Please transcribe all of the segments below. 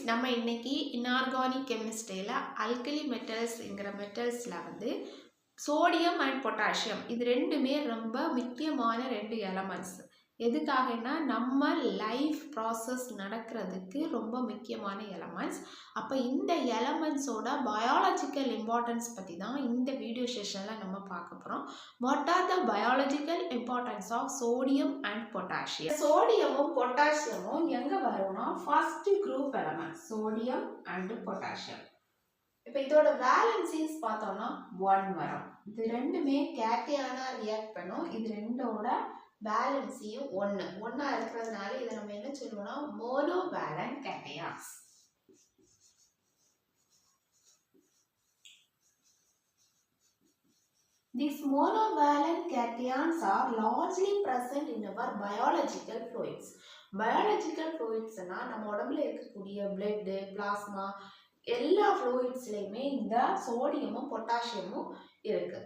நம்ம இன்னைக்கு inorganic கெமிஸ்ட்ரியில் alkali மெட்டல்ஸ்ங்கிற மெட்டல்ஸில் வந்து சோடியம் அண்ட் பொட்டாசியம் இது ரெண்டுமே ரொம்ப முக்கியமான ரெண்டு எலமெண்ட்ஸ். எதுக்காகனா நம்ம லைஃப் ப்ராசஸ் நடக்கிறதுக்கு ரொம்ப முக்கியமான எலமெண்ட்ஸ். அப்போ இந்த எலமெண்ட்ஸோட பயாலஜிக்கல் இம்பார்ட்டன்ஸ் பற்றி தான் இந்த வீடியோ செஷனில் நம்ம பார்க்க போகிறோம். What are the biological importance of sodium and potassium? சோடியமும் பொட்டாசியமும் எங்கே வரும்னா first group element sodium and potassium. இப்போ இதோட வேலன்சிஸ் பார்த்தோம்னா 1 வரும். இது ரெண்டுமே கேட்டையானா ரியாக்ட் பண்ணும். இது ரெண்டோட வேலன்சியும் 1 இருக்கிறதுனால இதை நம்ம என்ன சொல்லுவோம்னா மோனோவேலன்ட் cations. These monovalent cations are largely present in our biological fluids. Biological fluids னா நம்ம உடம்புல இருக்கக்கூடிய blood, plasma எல்லா ஃப்ளூயிட்ஸ்லையுமே இந்த சோடியமும் பொட்டாசியமும் இருக்கு.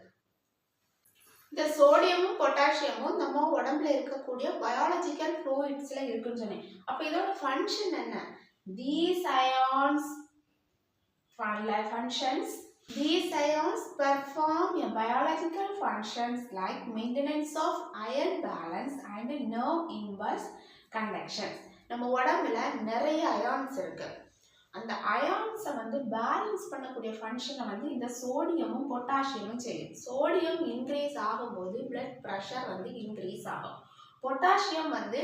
இந்த சோடியமும் பொட்டாசியமும் நம்ம உடம்புல இருக்கக்கூடிய பயாலஜிக்கல் ஃப்ளூயிட்ஸ்ல இருக்குன்னு சொன்னேன். அப்ப இதோட ஃபங்க்ஷன் என்ன? These ions perform a biological functions like maintenance of ion balance and nerve impulse conduction. நம்ம உடம்புல நிறைய அயான்ஸ் இருக்கு. அந்த அயான்ஸை வந்து பேலன்ஸ் பண்ணக்கூடிய ஃபங்க்ஷனை வந்து இந்த சோடியமும் பொட்டாசியமும் செய்யும். சோடியம் இன்க்ரீஸ் ஆகும்போது பிளட் ப்ரெஷர் வந்து இன்க்ரீஸ் ஆகும். பொட்டாசியம் வந்து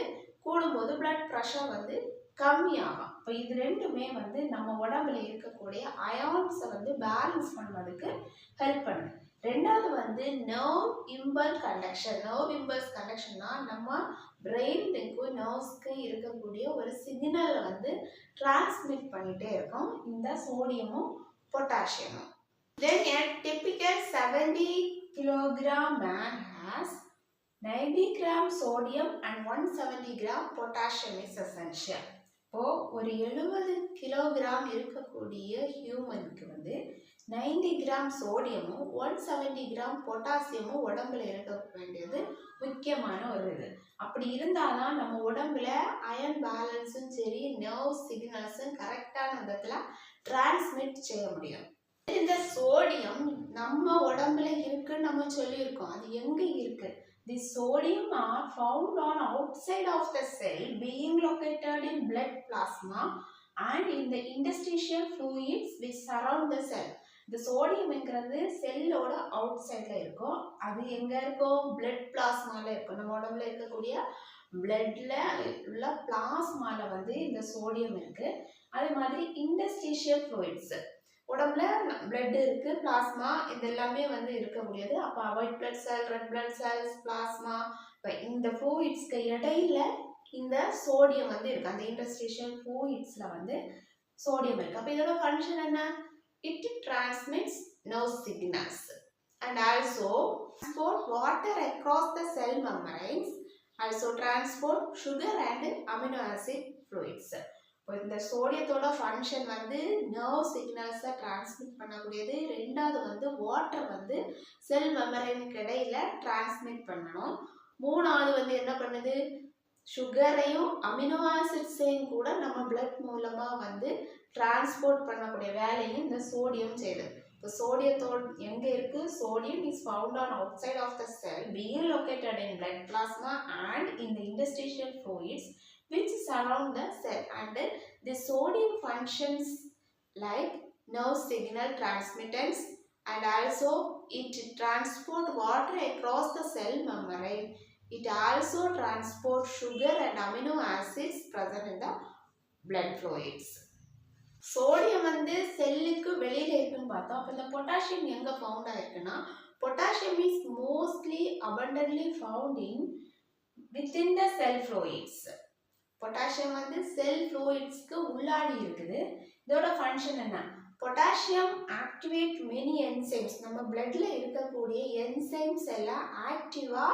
கூடும்போது பிளட் ப்ரெஷர் வந்து கம்மியாகும். இப்போ இது ரெண்டுமே வந்து நம்ம உடம்புல இருக்கக்கூடிய அயான்ஸை வந்து பேலன்ஸ் பண்ணுறதுக்கு ஹெல்ப் பண்ணுது. ரெண்டாவது வந்து nerve impulse conduction. Nerve impulse கண்டக்ஷன்னா நம்ம பிரெயினுக்கு நர்வ்ஸ்க்கு இருக்கக்கூடிய ஒரு சிக்னலை வந்து டிரான்ஸ்மிட் பண்ணிட்டே இருக்கும் இந்த சோடியமும் பொட்டாசியமும். Then a typical 70 kilogram man has 90 gram sodium and 170 gram potassium is essential. இப்போ ஒரு 70 கிலோகிராம் இருக்கக்கூடிய ஹியூமனுக்கு வந்து 90 கிராம் சோடியமும் 170 கிராம் பொட்டாசியமும் உடம்புல இருக்க வேண்டியது முக்கியமான ஒரு இது. அப்படி இருந்தால்தான் நம்ம உடம்புல அயன் பேலன்ஸும் சரி நர்வ் சிக்னல்ஸும் கரெக்டான விதத்துல டிரான்ஸ்மிட் செய்ய முடியும். இந்த சோடியம் நம்ம உடம்புல இருக்குன்னு நம்ம சொல்லியிருக்கோம். அது எங்க இருக்கு? The sodium are found on outside of the cell, being located in blood plasma and in the interstitial fluids which surround the cell. இந்த சோடியம்ங்கிறது செல்லோட அவுட் சைட்ல இருக்கும். அது எங்க இருக்கும்? பிளட் பிளாஸ்மால இருக்கும். நம்ம உடம்புல இருக்கக்கூடிய பிளட்ல உள்ள பிளாஸ்மால வந்து இந்த சோடியம் இருக்கு. அதே மாதிரி இன்டர்ஸ்டிஷியல் ஃப்ளூயிட்ஸ் உடம்புல பிளட் இருக்கு, பிளாஸ்மா இது எல்லாமே வந்து இருக்க முடியாது. அப்போ white blood cell, red blood cells, plasma இந்த ஃப்ளூயிட்ஸ்க்கு இடையில இந்த சோடியம் வந்து இருக்கு. அந்த இன்டர்ஸ்டிஷியல் ஃப்ளூயிட்ஸ்ல வந்து சோடியம் இருக்கு. அப்போ இதோட ஃபங்க்ஷன் என்ன? It transmits nerve signals and also transport water across the cell membranes, also transport sugar and amino acid fluids. இந்த சோடியத்தோட ஃபங்க்ஷன் வந்து நர்வ் சிக்னல்ஸை டிரான்ஸ்மிட் பண்ணக்கூடியது. ரெண்டாவது வந்து வாட்டர் வந்து செல் மெம்பரைனுக்கு இடையில டிரான்ஸ்மிட் பண்ணணும். மூணாவது வந்து என்ன பண்ணுது? சுகரையும் அமினோ ஆசிட்ஸையும் கூட நம்ம பிளட் மூலமா வந்து டிரான்ஸ்போர்ட் பண்ணக்கூடிய வேலையும் இந்த சோடியம் செய்யுது. இப்போ சோடியத்தோட எங்க இருக்கு? Sodium is found on outside of the cell, being located in blood plasma and in the interstitial fluids which surround the cell, and the sodium functions like nerve signal transmittance and also it transport water across the cell membrane. It also transport sugar and amino acids present in the blood fluids. Sodium வந்து செல்லுக்கு வெளியில இருக்குன்னு பார்த்தோம். அப்போ இந்த potassium எங்க found ஆயிருக்குன்னா potassium is mostly abundantly found in within the cell fluids. Potassium வந்து செல் ஃப்ளூயிட்ஸ்க்கு உள்ளாடி இருக்குது. இதோட ஃபங்க்ஷன் என்ன? Potassium activate many enzymes. நம்ம பிளட்ல இருக்கக்கூடிய என்சைம்ஸ் எல்லாம் ஆக்டிவா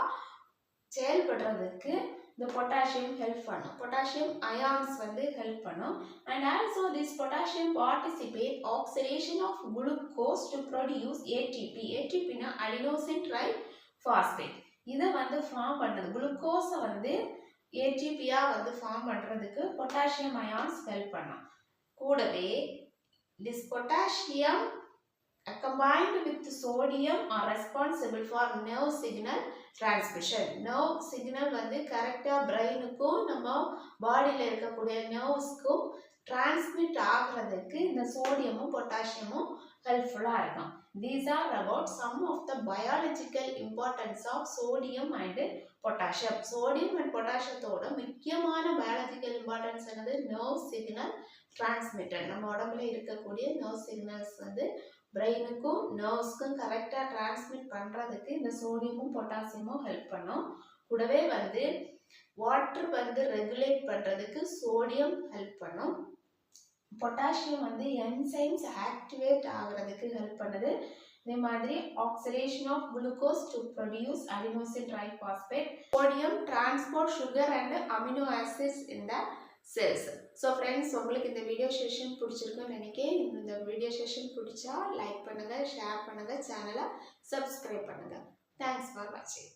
செயல்படுறதுக்கு இந்த பொட்டாசியம் ஹெல்ப் பண்ணும். பொட்டாசியம் அயான்ஸ் வந்து ஹெல்ப் பண்ணும். And also this potassium participate oxidation of glucose to produce ATP. ஏடிபினா அடினோசின் ட்ரை பாஸ்பேட். இதை வந்து ஃபார்ம் பண்ணுறது குளுக்கோஸை வந்து ஏடிபியா வந்து ஃபார்ம் பண்ணுறதுக்கு பொட்டாசியம் அயான்ஸ் ஹெல்ப் பண்ணும். கூடவே this potassium combined with sodium are responsible for nerve signal transmission. nerve signal வந்து கரெக்டா பிரெயினுக்கும் நம்ம பாடியில இருக்கக்கூடிய நர்வ்ஸ்க்கும் டிரான்ஸ்மிட் ஆகிறதுக்கு இந்த சோடியமும் பொட்டாசியமும் ஹெல்ப்ஃபுல்லா இருக்கும். These are about some of the biological importance of sodium and potassium. sodium and potassiumத்தோட முக்கியமான biological importance என்னது nerve signal transmitter. நம்ம உடம்புல இருக்கக்கூடிய nerve signals வந்து பிரெயினுக்கும் நர்வ்ஸ்க்கும் கரெக்டா டிரான்ஸ்மிட் பண்றதுக்கு இந்த சோடியமும் பொட்டாசியமும் ஹெல்ப் பண்ணும். கூடவே வந்து வாட்டர் வந்து ரெகுலேட் பண்றதுக்கு சோடியம் ஹெல்ப் பண்ணும். பொட்டாசியம் வந்து என்சைம்ஸ் ஆக்டிவேட் ஆகிறதுக்கு ஹெல்ப் பண்ணுது. இதே மாதிரி oxidation of glucose to produce adenosine triphosphate. Sodium transport sugar and amino acids in the cells. So friends, உங்களுக்கு இந்த வீடியோ செஷன் பிடிச்சிருக்குன்னு நினைக்கிறேன். இந்த வீடியோ செஷன் பிடிச்சா லைக் பண்ணுங்கள், ஷேர் பண்ணுங்கள், சேனலை சப்ஸ்கிரைப் பண்ணுங்கள். தேங்க்ஸ் ஃபார் வாட்சிங்.